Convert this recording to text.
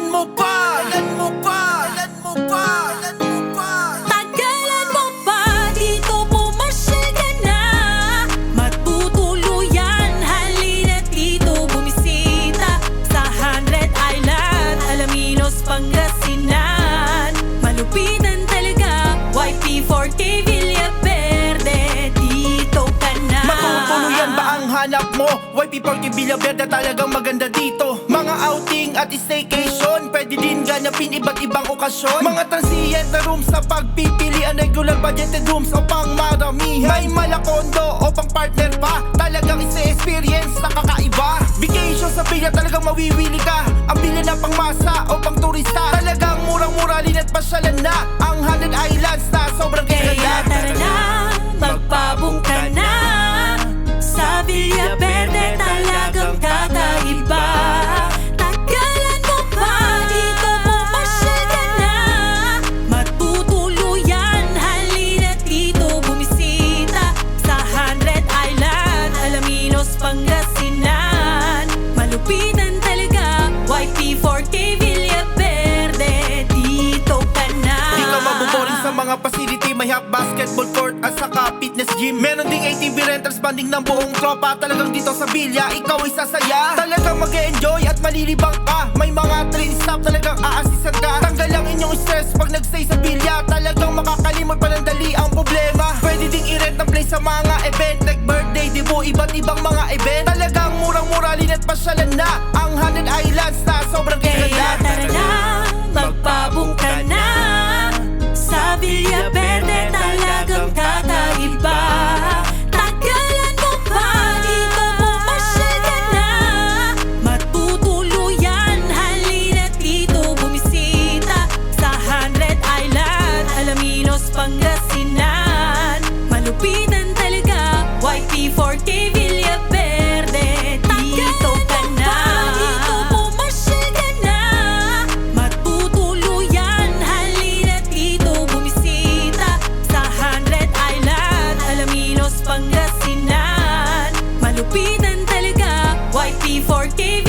Kailan mo pa? Kailan mo pa? Kailan mo pa? Kailan mo pa? Tagalan mo pa dito pumasyal ka na. Matutuluyan, halina't dito bumisita sa 100 Island, Alaminos, Pangasinan. Malupitan talaga, YP4K Villaverde, dito ka na. Matutuluyan ba ang hanap mo? YP4K Villaverde talagang maganda dito. Mga outing at staycation, pwede din ganapin iba't ibang okasyon. Mga transient na rooms sa pagpipilian, regular budgeted rooms o pang maramihan. May malakondo o pang partner pa, talagang isa-experience na kakaiba. Vacation sa Villa talagang mawiwili ka. Ang Villa na pang masa o pang turista, talagang murang-mura, lina't pasyalan na ang 100 Islands na sobrang Kaya gaganda. tara na, magpabong ka na. Sa Villaverde talagang kakaiba. Tagalan mo pa dito pumasyal ka na. Matutuluyan, halina't dito bumisita sa 100 Island, Alaminos, Pangasinan. Malupitan talaga, YP4K Villaverde, dito ka na. Di ka mabuboring sa mga facility, may half basketball court at saka fitness gym. Meron ding ATV rentals, banding ng buong tropa. Talagang dito sa Villa, ikaw ay sasaya. Talagang mag-e-enjoy at malilibang ka. May mga train stop, talagang a-assistan ka. Tanggal ang inyong stress pag nagstay sa Villa. Talagang makakalimot pa ng dali ang problema. Pwede ding i-rent ng place sa mga event like birthday, dibo, iba't ibang mga event. Talagang murang-mura, lina't pasyalan na ang 100 Islands na sobrang Kaya gaganda. tara na, magpabong ka na. Sa Villaverde talagang kakaiba. Tagalan mo pa dito pumasyal ka na. Matutuluyan, halina't dito bumisita sa 100 Island, Alaminos, Pangasinan. Malupitan talaga, YP4K Villaverde, dito ka na. Dito pumasyal ka na. Matutuluyan, halina't dito bumisita sa 100 Island, Alaminos, Pangasinan. Malupitan talaga, YP4K